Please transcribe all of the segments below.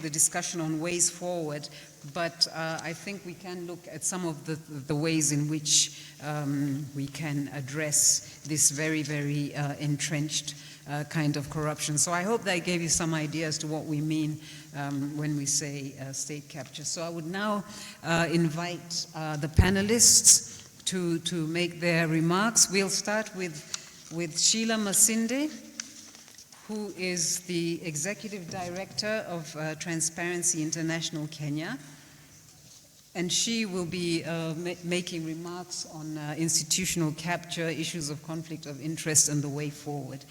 the discussion on ways forward, but I think we can look at some of the ways in which we can address this very, very entrenched kind of corruption. So I hope that I gave you some idea as to what we mean when we say state capture. So I would now invite the panelists to make their remarks. We'll start with Sheila Masinde, who is the Executive Director of Transparency International Kenya. And she will be making remarks on institutional capture, issues of conflict of interest, and the way forward.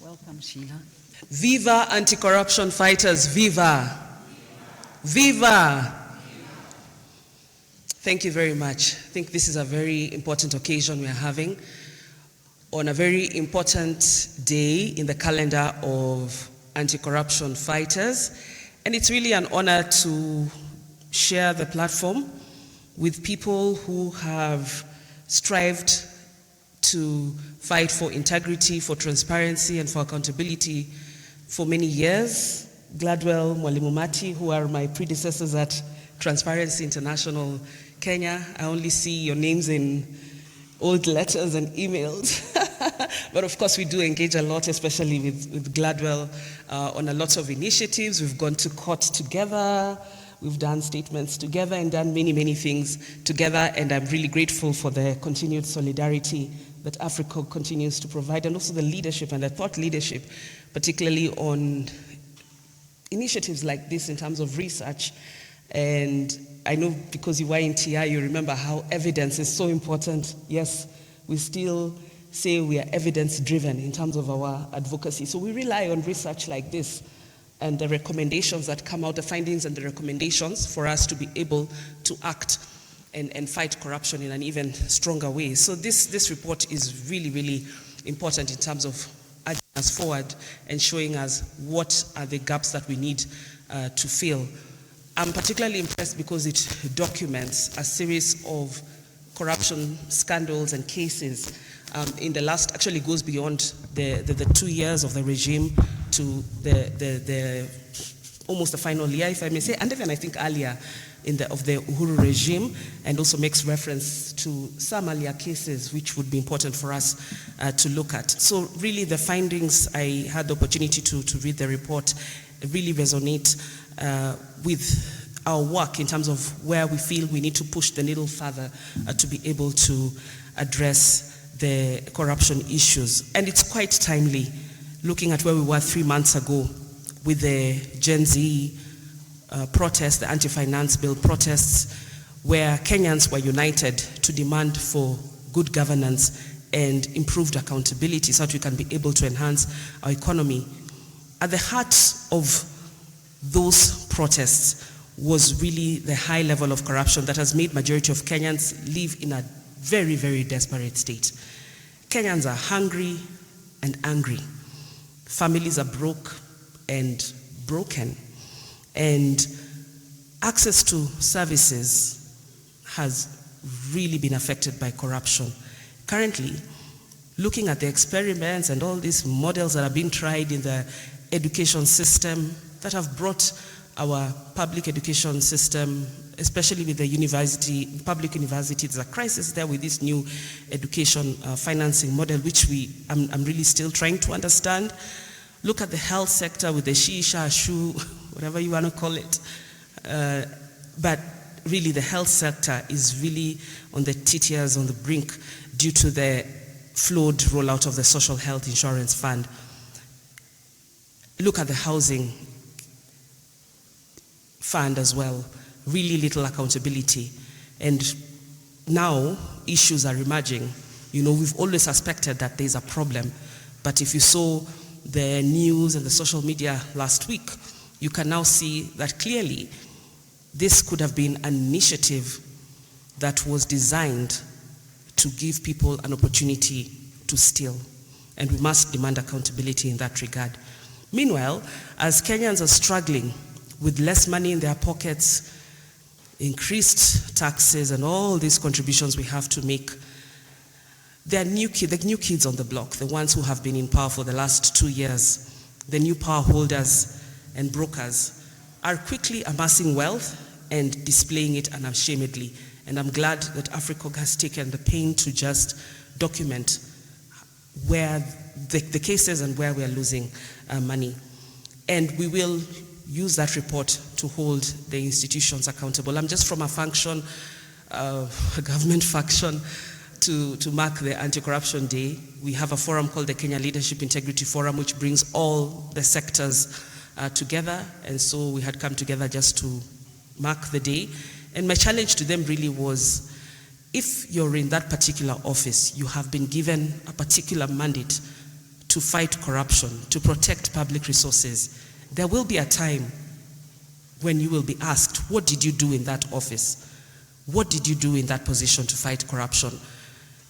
Welcome, Sheila. Viva anti-corruption fighters, viva! Viva! Thank you very much. I think this is a very important occasion we are having on a very important day in the calendar of anti-corruption fighters. And it's really an honor to share the platform with people who have strived to fight for integrity, for transparency, and for accountability for many years. Gladwell, Mwalimu Mati, who are my predecessors at Transparency International Kenya. I only see your names in old letters and emails. But of course, we do engage a lot, especially with Gladwell, on a lot of initiatives. We've gone to court together. We've done statements together and done many, many things together. And I'm really grateful for the continued solidarity that AfriCOG continues to provide, and also the leadership and the thought leadership, particularly on initiatives like this in terms of research. And I know because you were in TI, you remember how evidence is so important. Yes, we still say we are evidence-driven in terms of our advocacy. So we rely on research like this and the recommendations that come out, the findings and the recommendations for us to be able to act and fight corruption in an even stronger way. So this report is really, really important in terms of urging us forward and showing us what are the gaps that we need to fill. I'm particularly impressed because it documents a series of corruption scandals and cases in the last, actually goes beyond the 2 years of the regime to the almost the final year, if I may say, and even I think earlier of the Uhuru regime, and also makes reference to some earlier cases which would be important for us to look at. So really the findings, I had the opportunity to read the report, really resonate with our work in terms of where we feel we need to push the needle further to be able to address the corruption issues. And it's quite timely, looking at where we were 3 months ago with the Gen Z protests, the anti-finance bill protests, where Kenyans were united to demand for good governance and improved accountability so that we can be able to enhance our economy. At the heart of those protests was really the high level of corruption that has made majority of Kenyans live in a very, very desperate state. Kenyans are hungry and angry. Families are broke and broken. And access to services has really been affected by corruption. Currently, looking at the experiments and all these models that are being tried in the education system that have brought our public education system, especially with the public universities, there's a crisis there with this new education financing model, which I'm really still trying to understand. Look at the health sector with the shisha, shoe, whatever you want to call it. But really the health sector is really on the teeters, on the brink, due to the flawed rollout of the Social Health Insurance Fund. Look at the housing fund as well. Really little accountability. And now issues are emerging. You know, we've always suspected that there's a problem. But if you saw the news and the social media last week, you can now see that clearly this could have been an initiative that was designed to give people an opportunity to steal. And we must demand accountability in that regard. Meanwhile, as Kenyans are struggling with less money in their pockets, increased taxes and all these contributions we have to make, there are the new kids on the block, the ones who have been in power for the last 2 years, the new power holders and brokers are quickly amassing wealth and displaying it unashamedly. And I'm glad that AfriCOG has taken the pain to just document where the cases and where we are losing money. And we will use that report to hold the institutions accountable. I'm just from a function, a government function, to mark the Anti-Corruption Day. We have a forum called the Kenya Leadership Integrity Forum, which brings all the sectors together. And so we had come together just to mark the day. And my challenge to them really was, if you're in that particular office, you have been given a particular mandate to fight corruption, to protect public resources, there will be a time when you will be asked, what did you do in that office? What did you do in that position to fight corruption?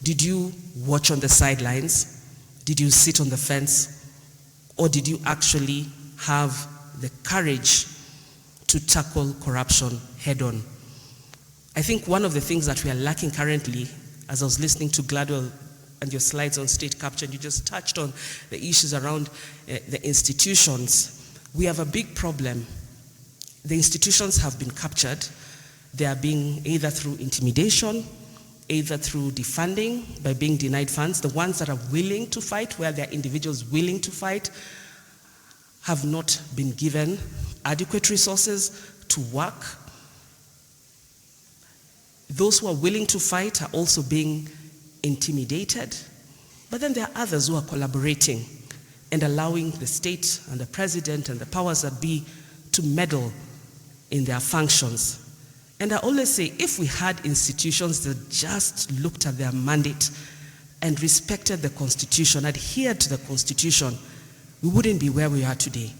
Did you watch on the sidelines? Did you sit on the fence? Or did you actually have the courage to tackle corruption head on? I think one of the things that we are lacking currently, as I was listening to Gladwell and your slides on state capture, and you just touched on the issues around the institutions, we have a big problem. The institutions have been captured. They are being either through intimidation, either through defunding, by being denied funds. The ones that are willing to fight, where there are individuals willing to fight, have not been given adequate resources to work. Those who are willing to fight are also being intimidated. But then there are others who are collaborating and allowing the state and the president and the powers that be to meddle in their functions. And I always say, if we had institutions that just looked at their mandate and respected the Constitution, adhered to the Constitution, we wouldn't be where we are today.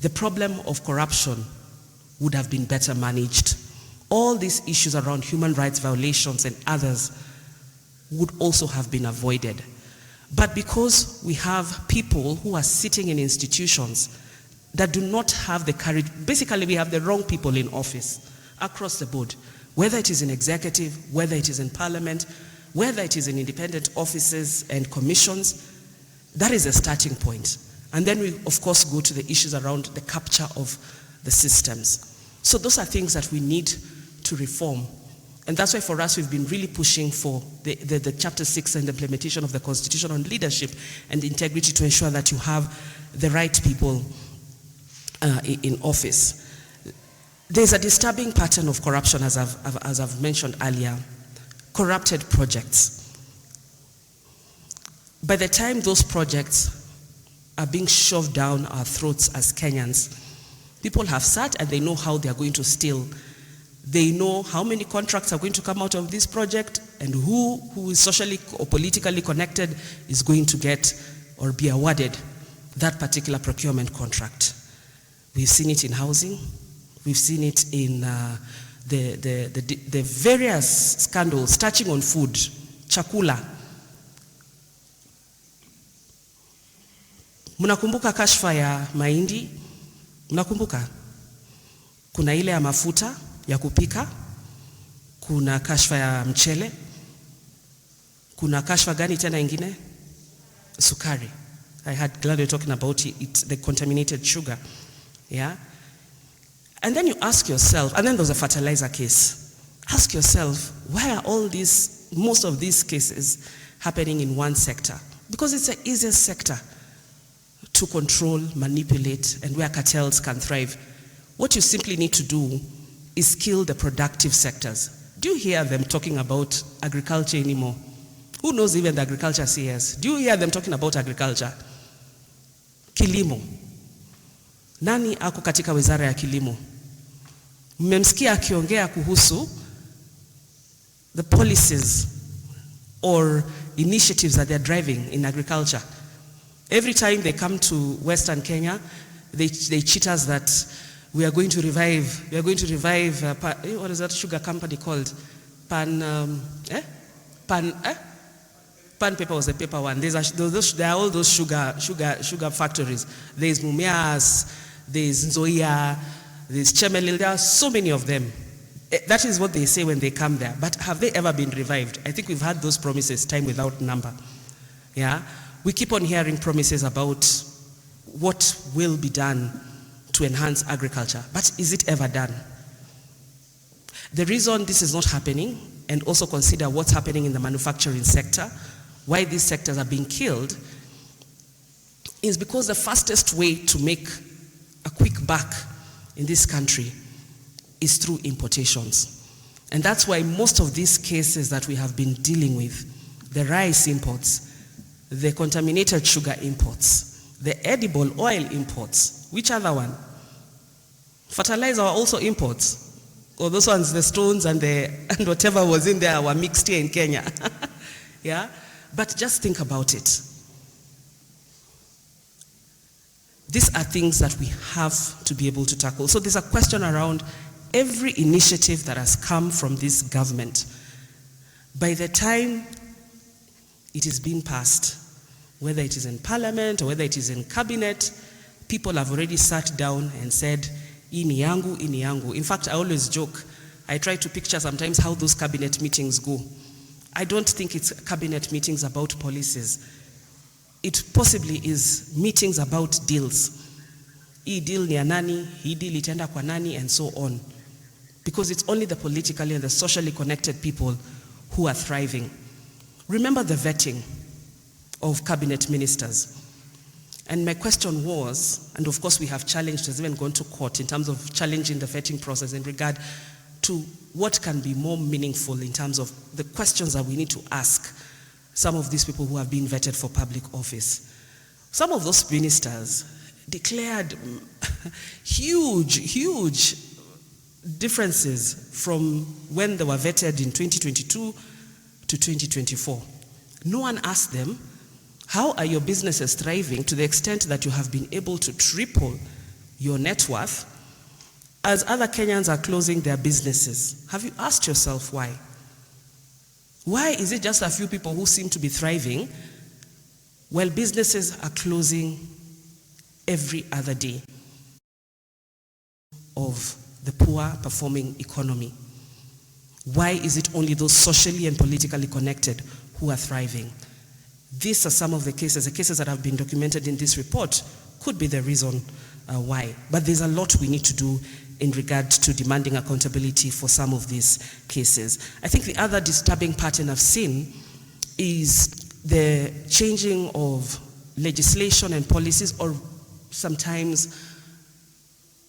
The problem of corruption would have been better managed. All these issues around human rights violations and others would also have been avoided. But because we have people who are sitting in institutions that do not have the courage, basically we have the wrong people in office across the board, whether it is in executive, whether it is in parliament, whether it is in independent offices and commissions, that is a starting point. And then we, of course, go to the issues around the capture of the systems. So those are things that we need to reform. And that's why for us, we've been really pushing for the Chapter 6 and the implementation of the Constitution on leadership and integrity to ensure that you have the right people in office. There's a disturbing pattern of corruption, as I've mentioned earlier, corrupted projects. By the time those projects are being shoved down our throats as Kenyans, people have sat and they know how they are going to steal. They know how many contracts are going to come out of this project and who is socially or politically connected is going to get or be awarded that particular procurement contract. We've seen it in housing. We've seen it in the various scandals touching on food, chakula. Mnakumbuka kashfa ya mahindi? Mnakumbuka? Kuna ile ya mafuta ya kupika, kuna kashfa ya mchele, kuna kashfa gani tena ingine? Sukari. I had Gladwell talking about it, the contaminated sugar. Yeah? And then you ask yourself, and then there's a fertilizer case. Ask yourself, why are most of these cases happening in one sector? Because it's the easiest sector to control, manipulate, and where cartels can thrive. What you simply need to do is kill the productive sectors. Do you hear them talking about agriculture anymore? Who knows even the agriculture CS? Do you hear them talking about agriculture? Kilimo. Nani ako katika wizara ya kilimo? Mmemsikia akiongea kuhusu the policies or initiatives that they're driving in agriculture. Every time they come to Western Kenya, they cheat us that we are going to revive, what is that sugar company called? Pan Paper was the paper one. There are all those sugar factories. There's Mumias, there's Nzoia, there's Chemelil. There are so many of them. That is what they say when they come there. But have they ever been revived? I think we've had those promises time without number. Yeah, we keep on hearing promises about what will be done to enhance agriculture. But is it ever done? The reason this is not happening, and also consider what's happening in the manufacturing sector, why these sectors are being killed, is because the fastest way to make a quick buck in this country is through importations. And that's why most of these cases that we have been dealing with, the rice imports, the contaminated sugar imports, the edible oil imports, which other one? Fertilizer are also imports. Or those ones, the stones and whatever was in there were mixed here in Kenya. Yeah? But just think about it. These are things that we have to be able to tackle. So there's a question around every initiative that has come from this government. By the time it is being passed, whether it is in parliament or whether it is in cabinet, people have already sat down and said, ini yangu, ini yangu. In fact, I always joke, I try to picture sometimes how those cabinet meetings go. I don't think it's cabinet meetings about policies. It possibly is meetings about deals. Hii deal ni ya nani, hii deal itaenda kwa nani, and so on. Because it's only the politically and the socially connected people who are thriving. Remember the vetting of cabinet ministers. And my question was, and of course we have challenged, has even gone to court in terms of challenging the vetting process in regard to what can be more meaningful in terms of the questions that we need to ask some of these people who have been vetted for public office. Some of those ministers declared huge differences from when they were vetted in 2022 to 2024. No one asked them, how are your businesses thriving to the extent that you have been able to triple your net worth as other Kenyans are closing their businesses? Have you asked yourself why? Why is it just a few people who seem to be thriving while businesses are closing every other day of the poor performing economy? Why is it only those socially and politically connected who are thriving? These are some of the cases that have been documented in this report could be the reason why. But there's a lot we need to do in regard to demanding accountability for some of these cases. I think the other disturbing pattern I've seen is the changing of legislation and policies, or sometimes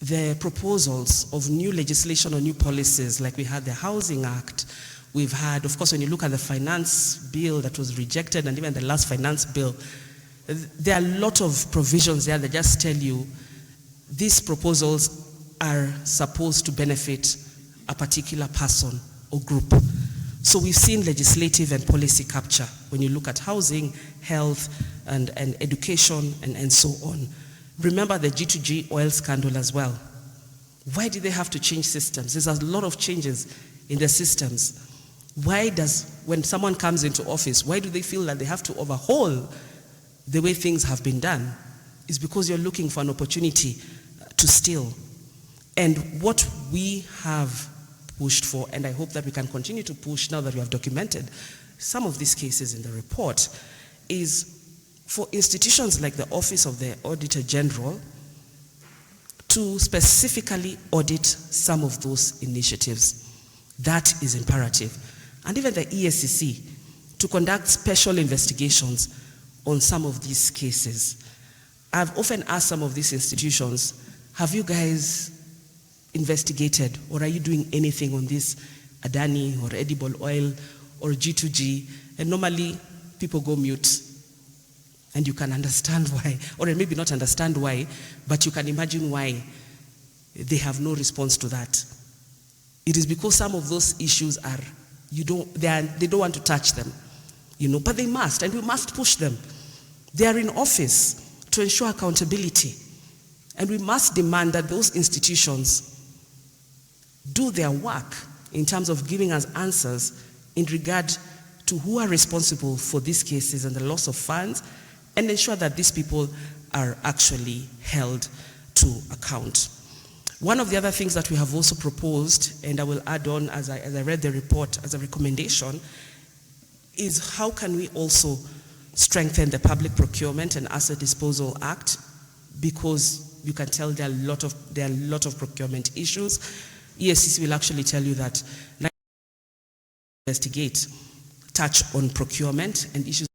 the proposals of new legislation or new policies, like we had the Housing Act. We've had, of course, when you look at the finance bill that was rejected, and even the last finance bill, there are a lot of provisions there that just tell you these proposals are supposed to benefit a particular person or group. So we've seen legislative and policy capture when you look at housing, health, and education, and so on. Remember the G2G oil scandal as well. Why did they have to change systems? There's a lot of changes in the systems. Why does, when someone comes into office, why do they feel that they have to overhaul the way things have been done? It's because you're looking for an opportunity to steal. And what we have pushed for, and I hope that we can continue to push now that we have documented some of these cases in the report, is for institutions like the Office of the Auditor General to specifically audit some of those initiatives. That is imperative. And even the ESCC to conduct special investigations on some of these cases. I've often asked some of these institutions, have you guys investigated, or are you doing anything on this Adani or edible oil or G2G? And normally people go mute. And you can understand why, or maybe not understand why, but you can imagine why they have no response to that. It is because some of those issues are, they don't want to touch them, but they must, and we must push them. They are in office to ensure accountability. And we must demand that those institutions do their work in terms of giving us answers in regard to who are responsible for these cases and the loss of funds, and ensure that these people are actually held to account. One of the other things that we have also proposed, and I will add on as I read the report as a recommendation, is how can we also strengthen the Public Procurement and Asset Disposal Act, because you can tell there are a lot of procurement issues. EFCC will actually tell you that investigate touch on procurement and issues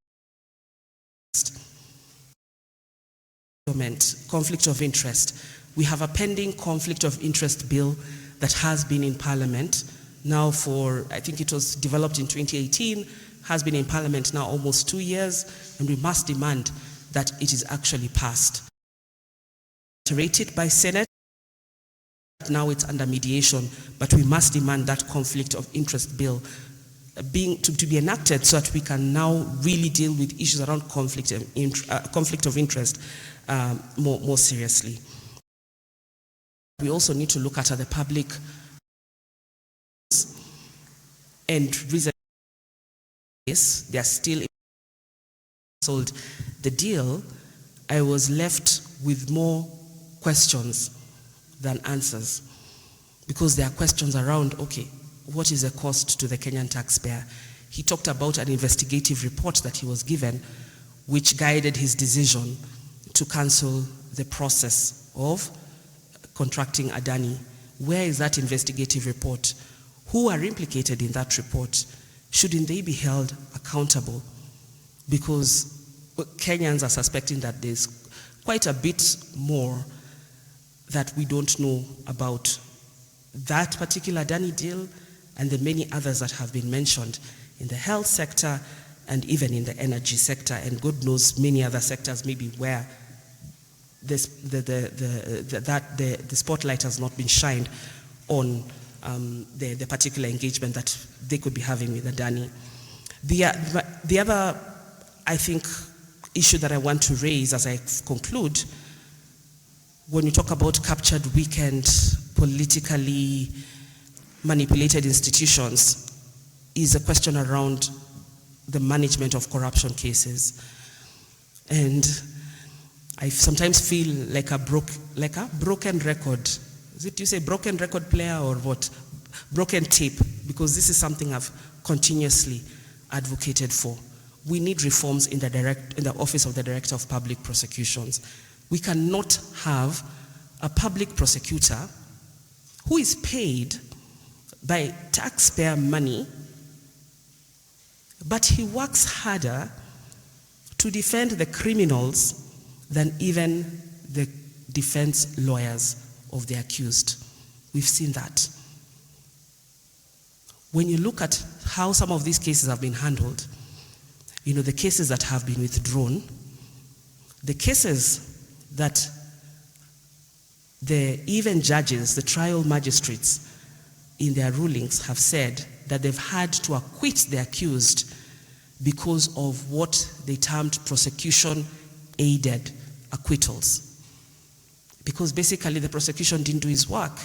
conflict of interest. We have a pending conflict of interest bill that has been in Parliament now for, I think it was developed in 2018, has been in Parliament now almost 2 years, and we must demand that it is actually passed. Rated by Senate, now it's under mediation, but we must demand that conflict of interest bill to be enacted so that we can now really deal with issues around conflict of interest more seriously. We also need to look at the public and reason they are still sold the deal. I was left with more questions than answers, because there are questions around, okay, what is the cost to the Kenyan taxpayer? He talked about an investigative report that he was given, which guided his decision to cancel the process of contracting Adani. Where is that investigative report? Who are implicated in that report? Shouldn't they be held accountable? Because Kenyans are suspecting that there's quite a bit more that we don't know about that particular Adani deal and the many others that have been mentioned in the health sector and even in the energy sector, and God knows many other sectors maybe where the spotlight has not been shined on the particular engagement that they could be having with Adani. The other, I think, issue that I want to raise as I conclude, when you talk about captured, weakened, politically manipulated institutions, is a question around the management of corruption cases. And I sometimes feel like a broken record. Is it you say broken record player or what? Broken tape, because this is something I've continuously advocated for. We need reforms in the Office of the Director of Public Prosecutions. We cannot have a public prosecutor who is paid by taxpayer money, but he works harder to defend the criminals than even the defense lawyers of the accused. We've seen that. When you look at how some of these cases have been handled, you know, the cases that have been withdrawn, the cases that even judges, the trial magistrates, in their rulings have said that they've had to acquit the accused because of what they termed prosecution-aided acquittals. Because basically the prosecution didn't do its work.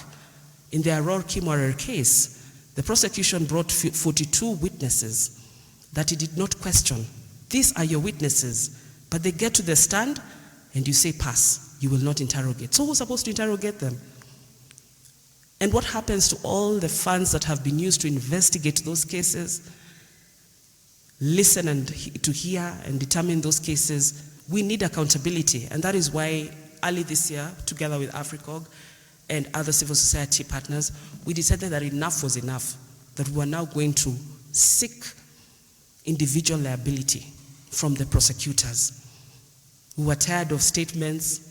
In the Aurora Kimwarer case, the prosecution brought 42 witnesses that he did not question. These are your witnesses, but they get to the stand and you say pass, you will not interrogate. So who's supposed to interrogate them? And what happens to all the funds that have been used to investigate those cases, listen and to hear and determine those cases? We need accountability, and that is why early this year, together with AfriCOG and other civil society partners, we decided that enough was enough, that we are now going to seek individual liability from the prosecutors. We were tired of statements.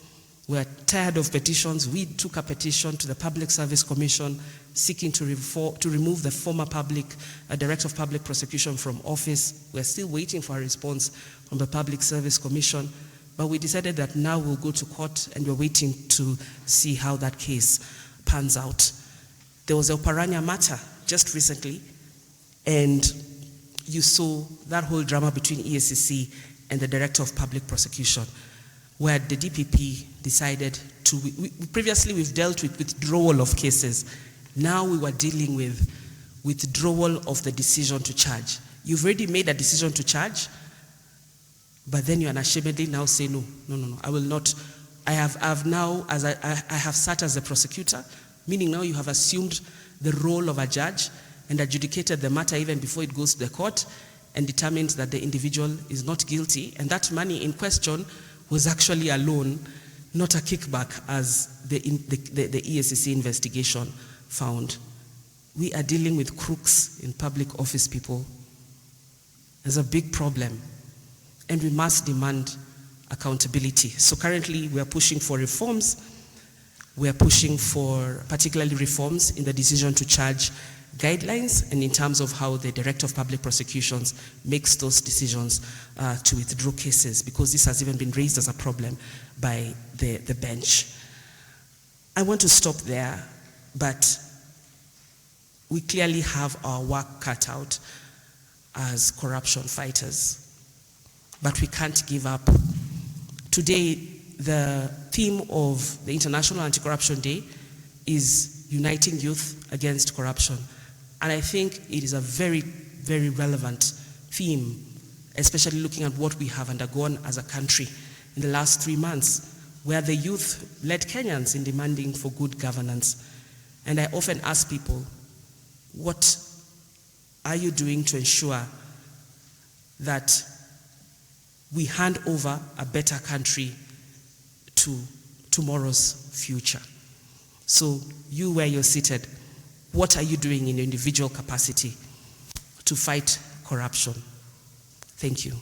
We are tired of petitions. We took a petition to the Public Service Commission seeking to remove the former Director of Public Prosecution from office. We're still waiting for a response from the Public Service Commission, but we decided that now we'll go to court and we're waiting to see how that case pans out. There was a Oparanya matter just recently, and you saw that whole drama between EFCC and the Director of Public Prosecution, where the DPP decided to, previously we've dealt with withdrawal of cases. Now we were dealing with withdrawal of the decision to charge. You've already made a decision to charge, but then you unashamedly now say, no, I will not. I have now, as I have sat as a prosecutor, meaning now you have assumed the role of a judge and adjudicated the matter even before it goes to the court and determined that the individual is not guilty, and that money in question was actually a loan not a kickback as the EACC investigation found. We are dealing with crooks in public office people. There's a big problem, and we must demand accountability. So currently we are pushing for reforms. We are pushing for particularly reforms in the decision to charge guidelines and in terms of how the Director of Public Prosecutions makes those decisions to withdraw cases, because this has even been raised as a problem by the bench. I want to stop there, but we clearly have our work cut out as corruption fighters, but we can't give up. Today, the theme of the International Anti-Corruption Day is uniting youth against corruption. And I think it is a very, very relevant theme, especially looking at what we have undergone as a country in the last 3 months, where the youth led Kenyans in demanding for good governance. And I often ask people, what are you doing to ensure that we hand over a better country to tomorrow's future? So you, where you're seated, what are you doing in your individual capacity to fight corruption? Thank you.